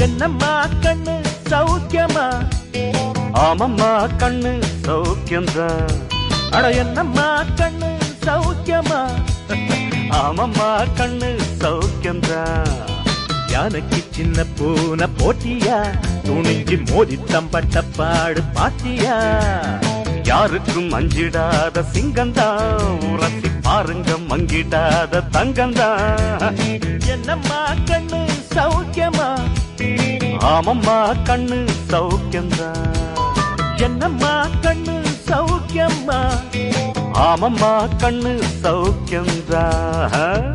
என்னம்மா கண்ணு சௌக்கியமா? ஆமம்மா கண்ணு சௌக்கியம்தான். அட என்னம்மா கண்ணு சௌக்கியமா? ஆமம்மா கண்ணு சௌக்கியம்தான். யானைக்கு சின்ன பூனை போட்டியா? துணிஞ்சு மோதி தம்பட்ட பாடு பாத்தியா? யாருக்கும் அஞ்சிடாத சிங்கந்தான், உரசி பாருங்க மங்கிடாத தங்கந்தான். என்னம்மா கண்ணு சௌக்கியமா? ஆமம்மா கண்ணு சௌக்கியம்தான். என்னம்மா கண்ணு சௌக்கியமா? ஆமம்மா கண்ணு சௌக்கியம்தான்.